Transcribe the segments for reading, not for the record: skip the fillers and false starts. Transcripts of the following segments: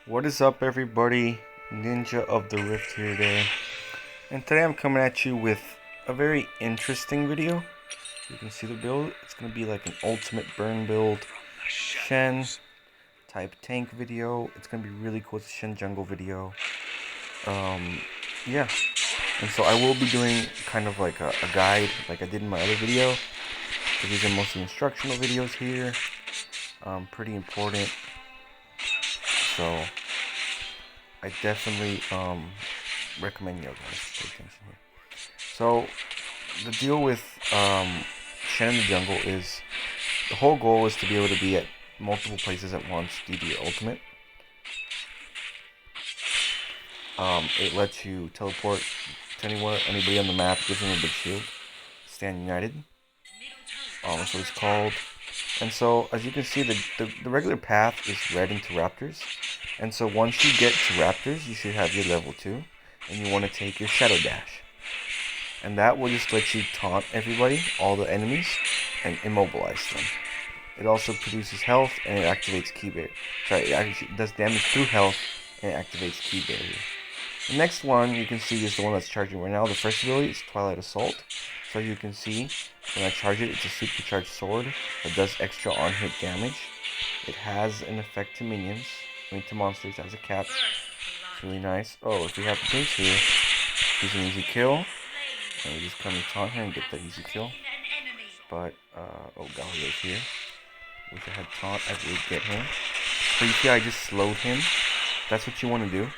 What is up, everybody? Ninja of the Rift here today, and today I'm coming at you with a very interesting video. You can see the build. It's gonna be like an ultimate burn build, Shen type tank video. It's gonna be really cool. It's a Shen jungle video. Yeah. And so I will be doing kind of like a guide, like I did in my other video. Because these are mostly instructional videos here. Pretty important. So I definitely recommend you guys pay attention here. So the deal with Shen in the jungle is the whole goal is to be able to be at multiple places at once due to your ultimate. It lets you teleport to anywhere, anybody on the map, gives them a big shield. Stand United. That's what it's called. And so, as you can see, the regular path is red into Raptors. And so once you get to Raptors, you should have your level 2. And you want to take your Shadow Dash. And that will just let you taunt everybody, all the enemies, and immobilize them. It also produces health, and it activates Key Barrier. Sorry, it actually does damage through health, and it activates Key Barrier. The next one you can see is the one that's charging right now. The first ability is Twilight Assault. So you can see, when I charge it, it's a supercharged sword that does extra on-hit damage. It has an effect to minions, to monsters as a cap. It's really nice. Oh, if we have the pinch here, he's an easy kill. And we just come and taunt her and get that easy kill. But, oh, Galio's here. Wish I had taunt, I would get him. So you see I just slowed him. That's what you want to do.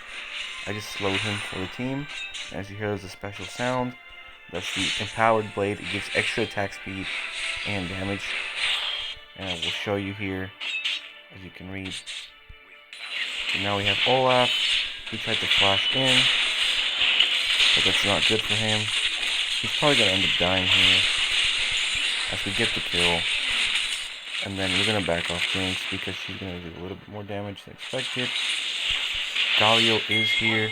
I just slowed him for the team. As you hear, there's a special sound. That's the empowered blade. It gives extra attack speed and damage. And I will show you here, as you can read. So now we have Olaf. He tried to flash in, but that's not good for him. He's probably going to end up dying here as we get the kill. And then we're going to back off Jinx because she's going to do a little bit more damage than expected. Galio is here.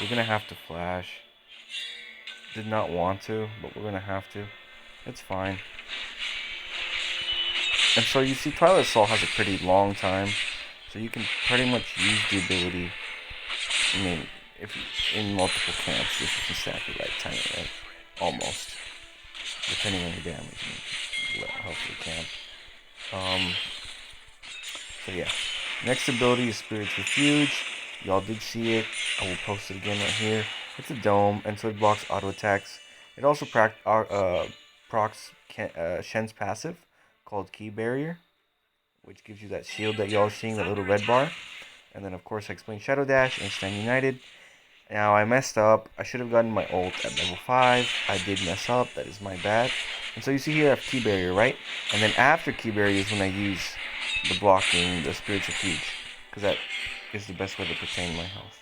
We're going to have to flash. Did not want to, but we're going to have to. It's fine. And so you see Twilight Assault has a pretty long time. So you can pretty much use the ability. I mean, if in multiple camps, if you can stack it right time, right? Almost. Depending on your damage and health of the camp. So yeah. Next ability is Spirit's Refuge. Y'all did see it. I will post it again right here. It's a dome, and so it blocks auto attacks. It also procs Shen's passive, called Key Barrier, which gives you that shield that y'all are seeing, that little red bar. And then, of course, I explained Shadow Dash and Stand United. Now, I messed up. I should have gotten my ult at level 5. I did mess up. That is my bad. And so you see here I have Key Barrier, right? And then after Key Barrier is when I use the blocking, the Spirit's Refuge. Because that is the best way to retain my health.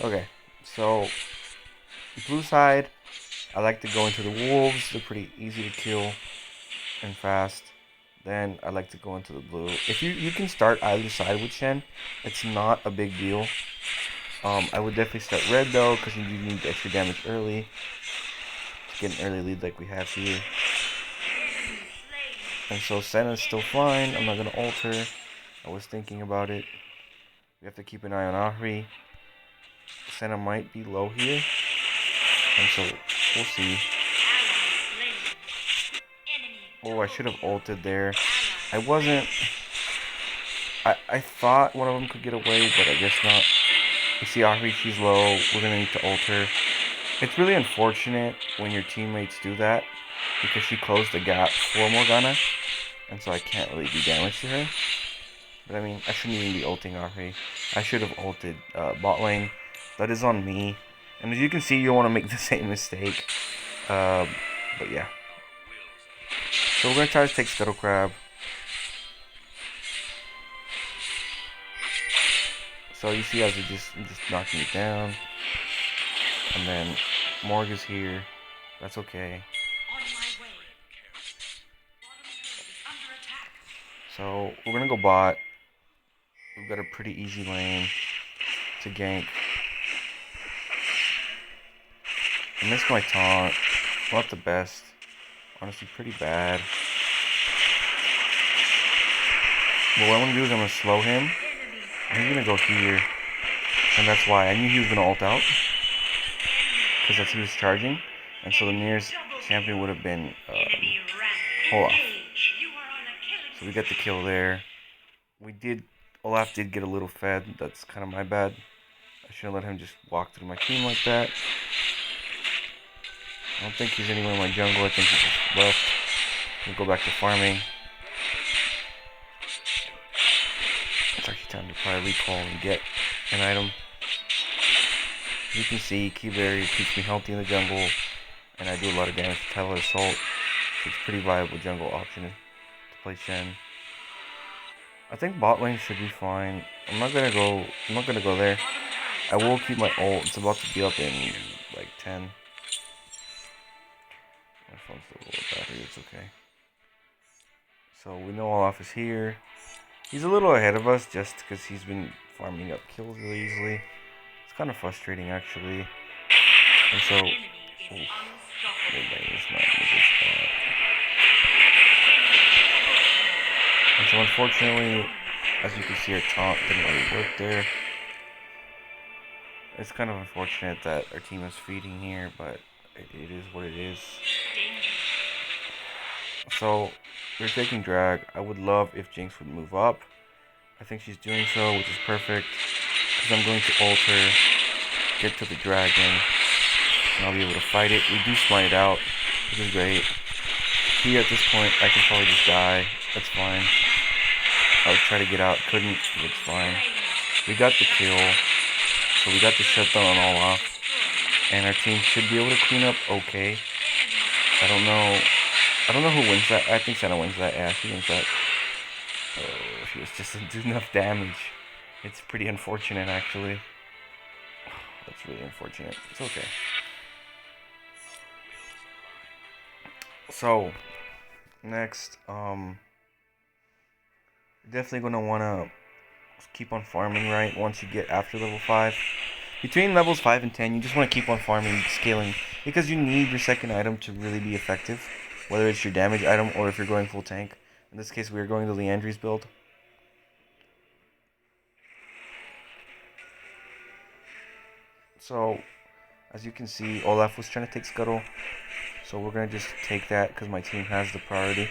Okay, so blue side, I like to go into the wolves. They're pretty easy to kill and fast. Then I like to go into the blue. If you can start either side with Shen, it's not a big deal. I would definitely start red though, because you need the extra damage early to get an early lead like we have here. And so Senna's still fine. I'm not gonna ult her. I was thinking about it. We have to keep an eye on Ahri. Senna might be low here. And so, we'll see. Oh, I should have ulted there. I wasn't... I thought one of them could get away, but I guess not. You see Ahri, she's low. We're going to need to ult her. It's really unfortunate when your teammates do that, because she closed the gap for Morgana. And so I can't really do damage to her. But I mean, I shouldn't even be ulting Ahri. I should have ulted bot lane. That is on me. And as you can see, you don't want to make the same mistake. But yeah. So we're going to try to take Scuttle Crab. So you see as I'm just knocking it down. And then Morg is here. That's okay. So we're going to go bot. We've got a pretty easy lane to gank. I missed my taunt. Not the best. Honestly, pretty bad. But what I'm gonna do is I'm gonna slow him. And he's gonna go here. And that's why I knew he was gonna ult out. Because that's he was charging. And so the nearest champion would have been Olaf. So we get the kill there. Olaf did get a little fed. That's kind of my bad. I should have let him just walk through my team like that. I don't think he's anywhere in my jungle. I think he just left. We'll go back to farming. It's actually time to probably recall and get an item. As you can see, Keyberry keeps me healthy in the jungle, and I do a lot of damage to Tidal Assault. So it's a pretty viable jungle option to play Shen. I think bot lane should be fine. I'm not gonna go there. I will keep my ult. It's about to be up in like 10. My phone's still a little battery, it's okay. So we know Olaf is here. He's a little ahead of us just because he's been farming up kills really easily. It's kind of frustrating actually. And so, the lane is not in a good spot. And so unfortunately, as you can see, our taunt didn't really work there. It's kind of unfortunate that our team is feeding here, but it is what it is. So, we're taking drag. I would love if Jinx would move up. I think she's doing so, which is perfect. Because I'm going to ult her, get to the dragon, and I'll be able to fight it. We do smite it out, which is great. Here at this point, I can probably just die. That's fine. I would try to get out, couldn't, but it's fine. We got the kill, so we got the shutdown on Olaf. And our team should be able to clean up okay. I don't know who wins that. I think Shen wins that. Yeah, she wins that. Oh, she was just didn't do enough damage. It's pretty unfortunate, actually. That's really unfortunate. It's okay. So, next, definitely gonna wanna keep on farming, right? Once you get after level 5. Between levels 5 and 10, you just want to keep on farming, scaling, because you need your second item to really be effective, whether it's your damage item or if you're going full tank. In this case, we are going the Leandry's build. So, as you can see, Olaf was trying to take Scuttle, so we're going to just take that because my team has the priority.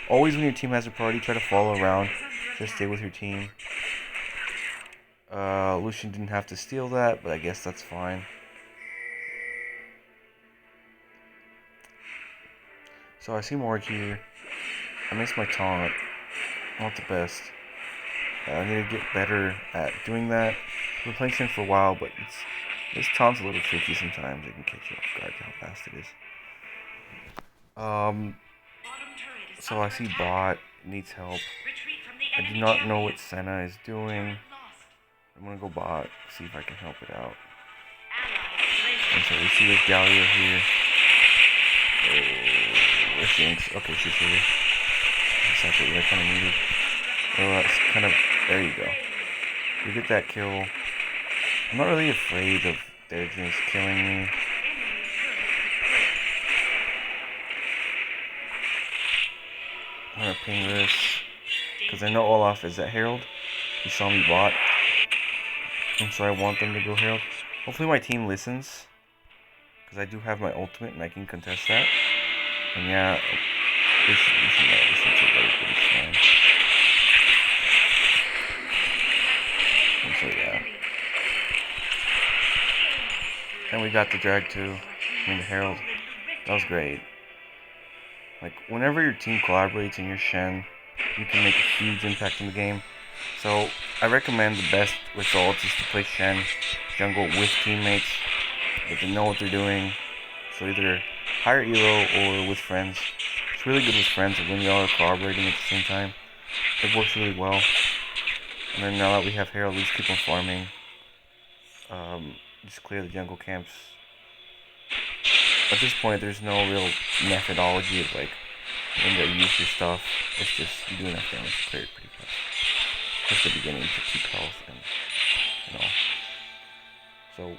Always when your team has a priority, try to follow around, just stay with your team. Lucian didn't have to steal that, but I guess that's fine. So I see Morg here. I missed my taunt. Not the best. I need to get better at doing that. I've been playing Shen for a while, but this taunt's a little tricky sometimes. It can catch you off guard how fast it is. So I see bot needs help. I do not know what Senna is doing. I'm gonna go bot, see if I can help it out. And so we see this Galio here. Oh, where's Jinx? Okay, she's here. That's actually what I kind of needed. Oh, that's kind of, there you go. We get that kill. I'm not really afraid of their Jinx killing me. I'm gonna ping this, because I know Olaf is at Herald. He saw me bot. And so I want them to go Herald. Hopefully my team listens, because I do have my ultimate and I can contest that. And yeah, we should not listen to it, but it's fine. And so yeah. And we got the drag too. I mean the Herald. That was great. Like, whenever your team collaborates in your Shen, you can make a huge impact in the game. So, I recommend the best results is to play Shen jungle with teammates that they know what they're doing. So either higher elo or with friends. It's really good with friends when y'all are collaborating at the same time. It works really well. And then now that we have Herald, we just keep on farming. Just clear the jungle camps. At this point, there's no real methodology of like when to use your stuff. It's just you do enough damage to clear it pretty fast. Just the beginning to keep health and you know. So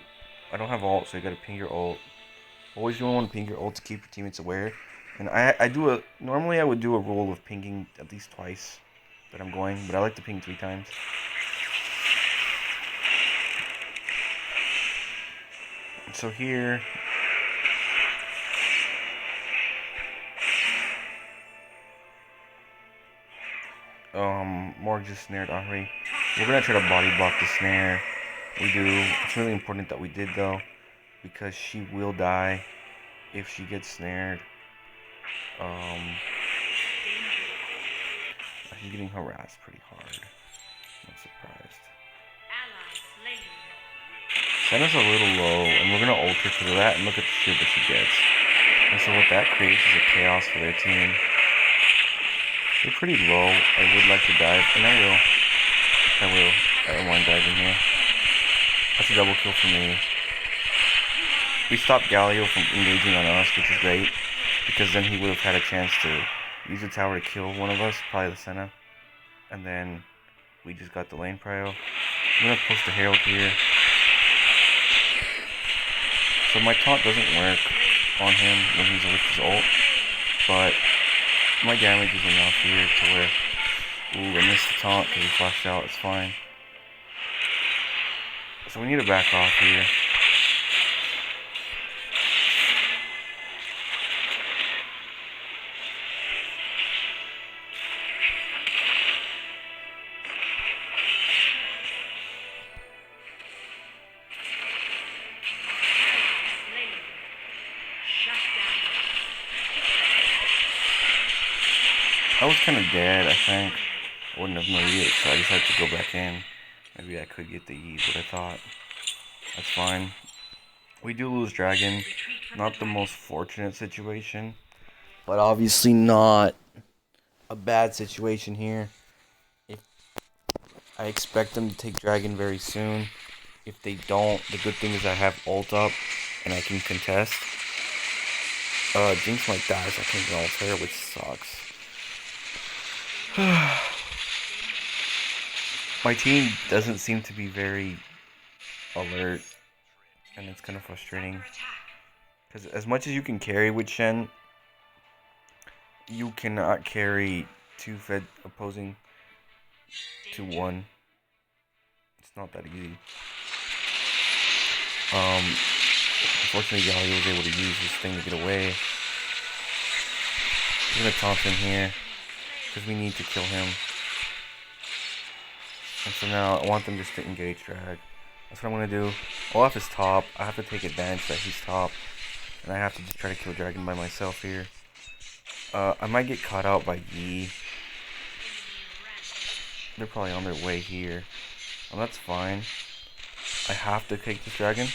I don't have ult, so you gotta ping your ult. Always you want to ping your ult to keep your teammates aware. And I do normally I would do a rule of pinging at least twice that I'm going, but I like to ping 3 times. So here, Morg just snared Ahri. We're gonna try to body block the snare. We do. It's really important that we did though, because she will die if she gets snared. I'm getting harassed pretty hard. I'm not surprised. Senna's a little low, and we're gonna ult her because of that, and look at the shield that she gets. And so what that creates is a chaos for their team. They're pretty low. I would like to dive, and I will. I don't want to dive in here. That's a double kill for me. We stopped Galio from engaging on us, which is great, because then he would have had a chance to use the tower to kill one of us, probably the Senna. And then we just got the lane prio. I'm gonna post the Herald here. So my taunt doesn't work on him when he's with his ult, but my damage is enough here to where, ooh, I missed the taunt because he flashed out, it's fine. So we need to back off here. I was kind of dead, I think. I wouldn't have made it, so I decided to go back in. Maybe I could get the E, but I thought. That's fine. We do lose Dragon. Not the most fortunate situation, but obviously not a bad situation here. I expect them to take Dragon very soon. If they don't, the good thing is I have ult up, and I can contest. Jinx might die, so I can't get ult her, which sucks. My team doesn't seem to be very alert, and it's kind of frustrating. Because as much as you can carry with Shen, you cannot carry 2 fed opposing to 1. It's not that easy. Unfortunately, Galio was able to use this thing to get away. We're gonna taunt him here, because we need to kill him. And so now I want them just to engage drag. That's what I'm gonna do. Olaf is top. I have to take advantage that he's top. And I have to just try to kill Dragon by myself here. I might get caught out by Yi. They're probably on their way here. That's fine. I have to take this Dragon.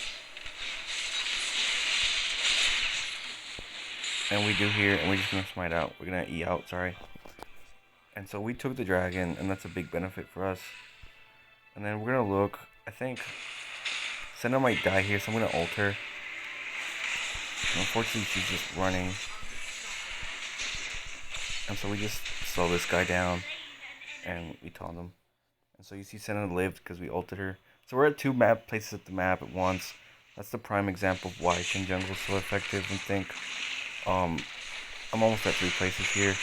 And we do here, and we're just gonna smite out. We're gonna E out, sorry. And so we took the Dragon, and that's a big benefit for us. And then we're gonna look. I think Senna might die here, so I'm gonna ult her. And unfortunately, she's just running. And so we just slow this guy down, and we taunt him. And so you see Senna lived because we ulted her. So we're at 2 map places at the map at once. That's the prime example of why Shen Jungle is so effective. And think, I'm almost at 3 places here.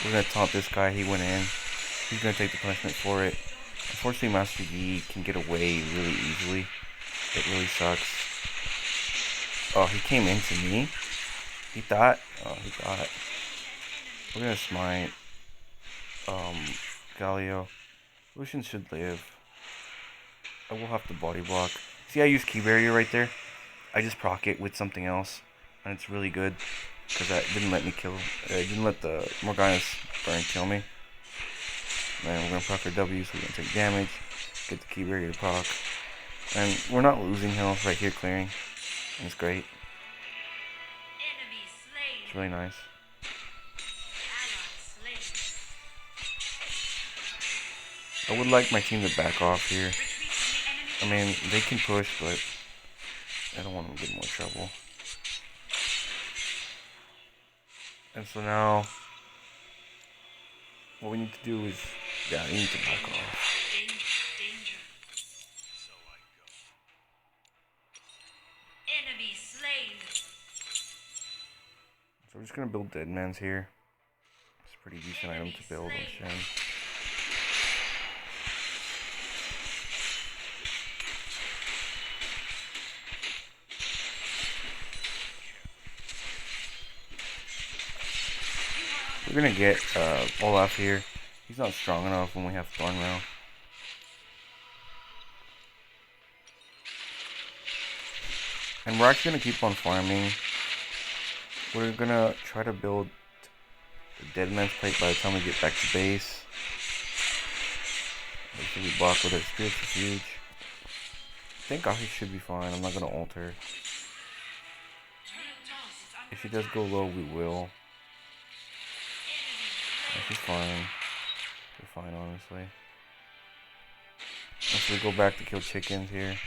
We're gonna taunt this guy. He went in. He's gonna take the punishment for it. Unfortunately, Master Yi can get away really easily. It really sucks. Oh, he came into me. He thought. We're gonna smite. Galio. Lucian should live. I will have to body block. See, I use key barrier right there. I just proc it with something else, and it's really good because that didn't let me kill. It didn't let the Morgana's burn kill me. Then we're gonna proc our W, so we're gonna take damage. Get the key barrier to proc, and we're not losing health right here, clearing, and it's great. It's really nice. I would like my team to back off here. I mean, they can push, but I don't want them to get more trouble. And so now, what we need to do is, yeah, we need to back off. So we're just gonna build Deadmans here. It's a pretty decent item to build on Shen. We're gonna get Olaf here. He's not strong enough when we have Thornmail. And we're actually gonna keep on farming. We're gonna try to build the Dead Man's Plate by the time we get back to base. Make sure we block with our Spirit's Refuge. I think Ashi should be fine. I'm not gonna alter. If she does go low, we will. Yeah, she's fine. We're fine, honestly. Once we go back to kill chickens here.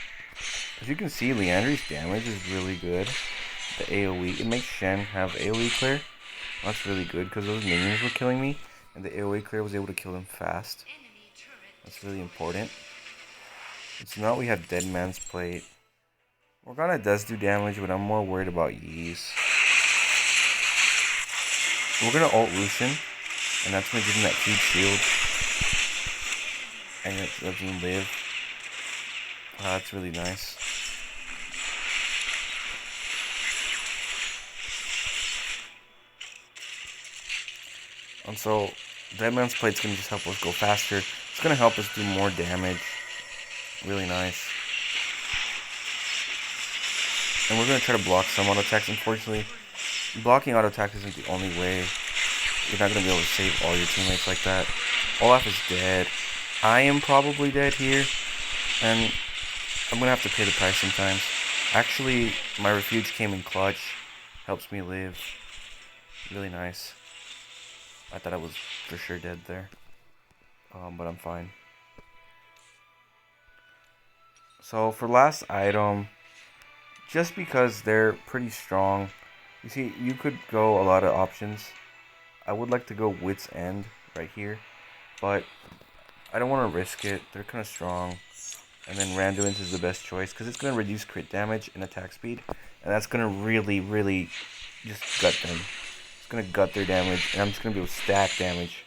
As you can see, Leandry's damage is really good. The AoE, it makes Shen have AoE clear. That's really good because those minions were killing me, and the AoE clear was able to kill them fast. That's really important. And so now we have Dead Man's Plate. Morgana does do damage, but I'm more worried about Yeez. We're gonna ult Lucian, and that's gonna give him that huge shield. And it lets him live. That's really nice. And so, Dead Man's Plate's gonna just help us go faster. It's gonna help us do more damage. Really nice. And we're gonna try to block some auto attacks. Unfortunately, blocking auto attacks isn't the only way. You're not gonna be able to save all your teammates like that. Olaf is dead. I am probably dead here, and I'm gonna have to pay the price sometimes. Actually, my refuge came in clutch. Helps me live. Really nice. I thought I was for sure dead there. But I'm fine. So for last item, just because they're pretty strong, you see, you could go a lot of options. I would like to go Wit's End right here, but I don't want to risk it. They're kind of strong. And then Randuin's is the best choice because it's going to reduce crit damage and attack speed. And that's going to really, really just gut them. It's going to gut their damage. And I'm just going to be able to stack damage.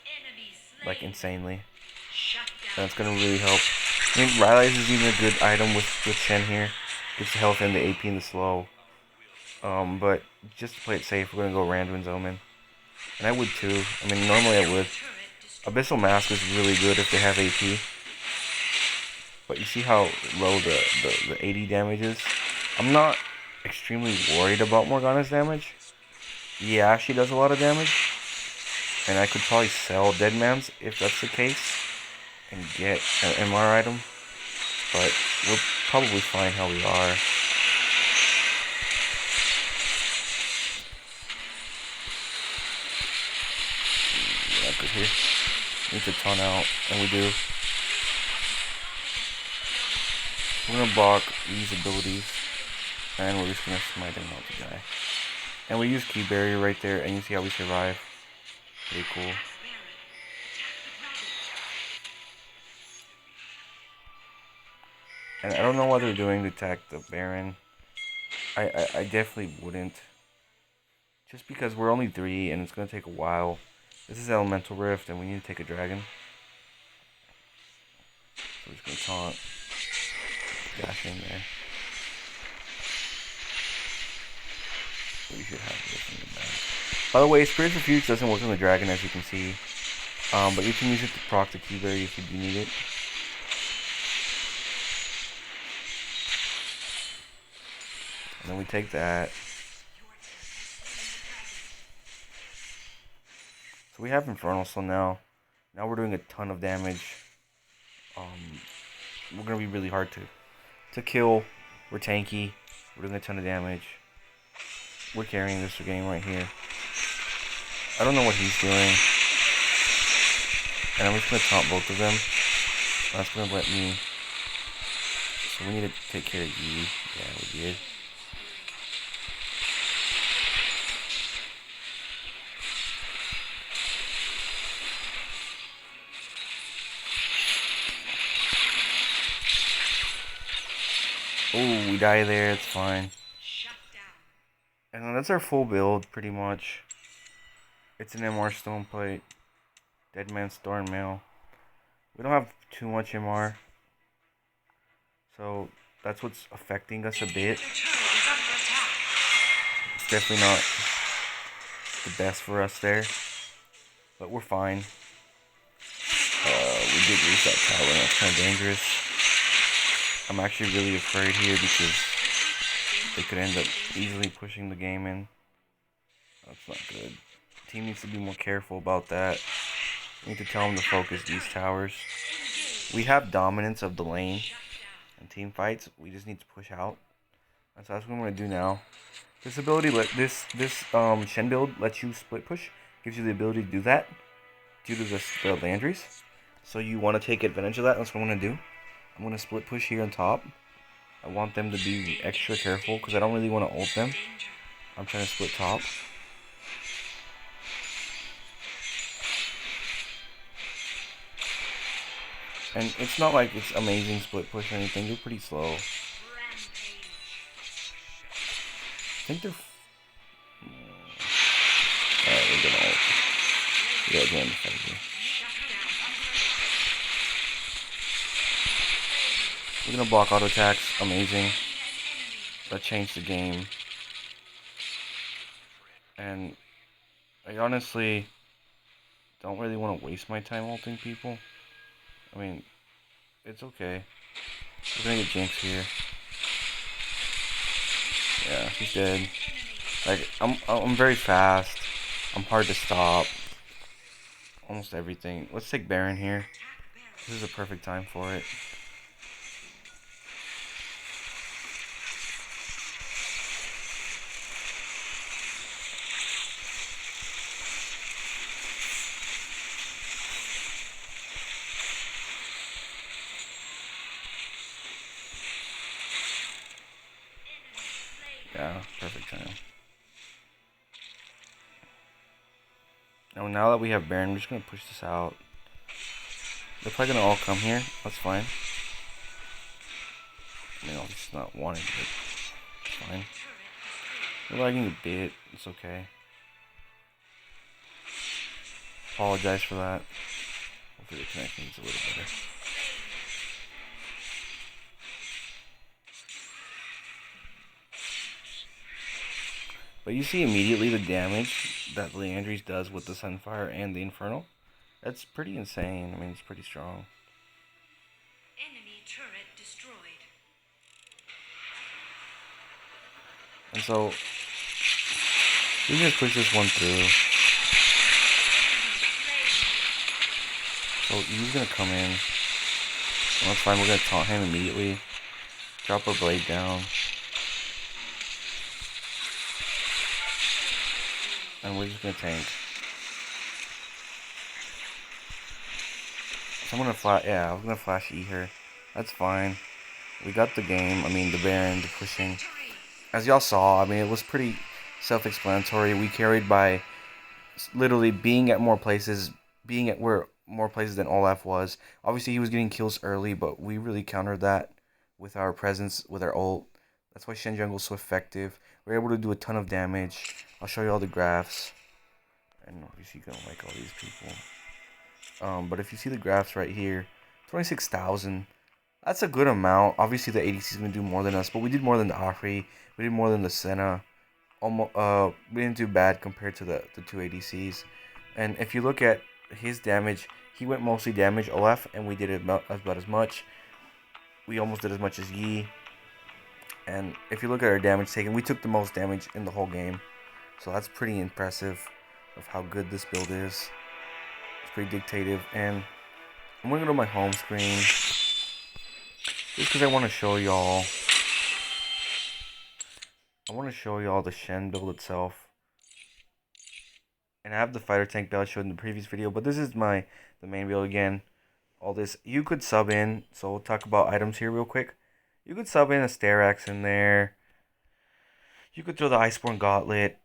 Like insanely. And it's going to really help. I think Rylai's is even a good item with Shen here. Gets the health and the AP and the slow. But just to play it safe, we're going to go Randuin's Omen. And I would too. I mean, normally I would. Abyssal Mask is really good if they have AP. But you see how low the 80 damage is? I'm not extremely worried about Morgana's damage. Yeah, she does a lot of damage. And I could probably sell Dead Man's if that's the case. And get an MR item. But we're probably fine how we are. Yeah, good here. Need to ton out, and we do. We're gonna block these abilities, and we're just gonna smite him out to die. And we use Key Barrier right there, and you see how we survive. Pretty cool. And I don't know what they're doing to attack the Baron. I definitely wouldn't. Just because we're only 3, and it's gonna take a while. This is Elemental Rift, and we need to take a dragon. So we're just gonna taunt. Dash in there. We should have this in the back. By the way, Spirit's Refuge doesn't work on the dragon, as you can see. But you can use it to proc the Key Barrier if you do need it. And then we take that. So we have Infernal Soul now. Now we're doing a ton of damage. We're gonna be really hard to kill. We're tanky. We're doing a ton of damage. We're carrying this game right here. I don't know what he's doing. And I'm just gonna taunt both of them. That's gonna let me. So we need to take care of you. Yeah, we did. Oh, we die there, it's fine. And that's our full build, pretty much. It's an MR Stone Plate. Dead Man's Thornmail. We don't have too much MR. So, that's what's affecting us a bit. It's definitely not the best for us there. but we're fine. We did lose that tower, and that's kind of dangerous. I'm actually really afraid here because they could end up easily pushing the game in. That's not good. The team needs to be more careful about that. We need to tell them to focus these towers. We have dominance of the lane in team fights. We just need to push out. And so that's what I'm going to do now. This ability, this Shen build lets you split push. Gives you the ability to do that due to the Landry's. So you want to take advantage of that. That's what I'm going to do. I'm going to split push here on top. I want them to be extra careful because I don't really want to ult them. I'm trying to split top. And it's not like it's amazing split push or anything. They're pretty slow. I think they're... Alright, we're gonna ult. Yeah, join the fight here. We're gonna block auto attacks. Amazing. That changed the game. And I honestly don't really want to waste my time ulting people. I mean, it's okay. We're gonna get Jinx here. Yeah, he's dead. Like, I'm very fast. I'm hard to stop. Almost everything. Let's take Baron here. This is a perfect time for it. Yeah, perfect time. Now that we have Baron, we're just gonna push this out. They're probably gonna all come here. That's fine. I mean, it's not wanting, but it's fine. They're lagging a bit. It's okay. Apologize for that. Hopefully the connection's a little better. But you see immediately the damage that Leandry's does with the Sunfire and the Infernal. That's pretty insane. I mean, it's pretty strong. Enemy turret destroyed. And so, we can just push this one through. So he's gonna come in. Well, that's fine. We're gonna taunt him immediately. Drop our blade down. And we're just gonna tank. So I'm gonna flash. Yeah, I was gonna flash E her. That's fine. We got the game. I mean, the Baron, the pushing. As y'all saw, I mean, it was pretty self-explanatory. We carried by literally being at more places, being at more places than Olaf was. Obviously, he was getting kills early, but we really countered that with our presence, with our ult. That's why Shen Jungle's so effective. We're able to do a ton of damage. I'll show you all the graphs. And obviously, you don't like all these people. But if you see the graphs right here, 26,000. That's a good amount. Obviously, the ADC is going to do more than us, but we did more than the Ahri. We did more than the Senna. We didn't do bad compared to the two ADCs. And if you look at his damage, he went mostly damage Olaf, and we did about as much. We almost did as much as Yi. And if you look at our damage taken, we took the most damage in the whole game. So that's pretty impressive of how good this build is. It's pretty dictative. And I'm going to go to my home screen. Just because I want to show y'all. I want to show y'all the Shen build itself. And I have the fighter tank build I showed in the previous video. But this is the main build again. All this. You could sub in. So we'll talk about items here real quick. You could sub in a Starax in there. You could throw the Iceborne Gauntlet.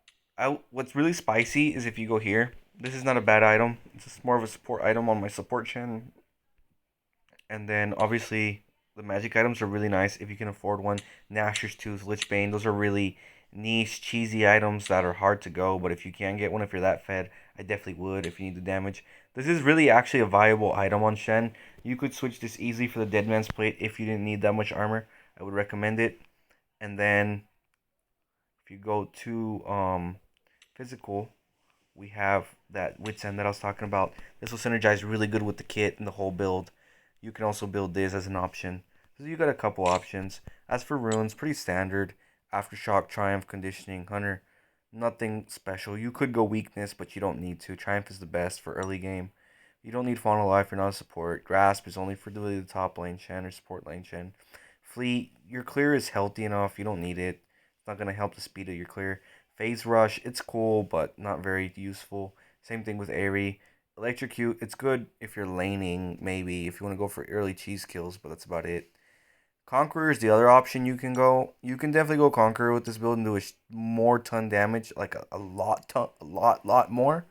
What's really spicy is if you go here. This is not a bad item. It's just more of a support item on my support Shen. And then obviously the magic items are really nice if you can afford one. Gnasher's Tooth, Lichbane, those are really niche, cheesy items that are hard to go. But if you can get one, if you're that fed, I definitely would if you need the damage. This is really actually a viable item on Shen. You could switch this easily for the Dead Man's Plate if you didn't need that much armor. I would recommend it. And then if you go to physical, We have that Wits End that I was talking about. This will synergize really good with the kit and the whole build. You can also build this as an option. So you got a couple options. As for runes, pretty standard. Aftershock, Triumph, Conditioning, Hunter. Nothing special. You could go Weakness, but you don't need to. Triumph is the best for early game. You don't need Fauna Life, you're not a support. Grasp is only for the top lane Shen or support lane Shen. Fleet, your clear is healthy enough. You don't need it. It's not going to help the speed of your clear. Phase Rush, it's cool, but not very useful. Same thing with Airy. Electrocute, it's good if you're laning, maybe, if you want to go for early cheese kills, but that's about it. Conqueror is the other option you can go. You can definitely go Conqueror with this build and do more ton damage, like a lot more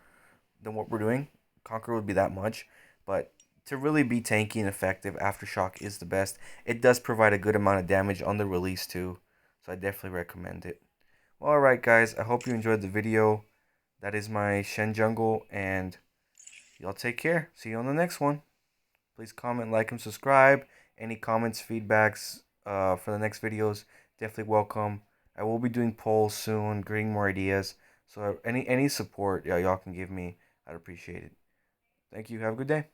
than what we're doing. Conqueror would be that much, but to really be tanky and effective, Aftershock is the best. It does provide a good amount of damage on the release too, so I definitely recommend it. Well, alright guys, I hope you enjoyed the video. That is my Shen jungle, and y'all take care. See you on the next one. Please comment, like, and subscribe. Any comments, feedbacks for the next videos, definitely welcome. I will be doing polls soon, getting more ideas. So any support y'all can give me, I'd appreciate it. Thank you. Have a good day.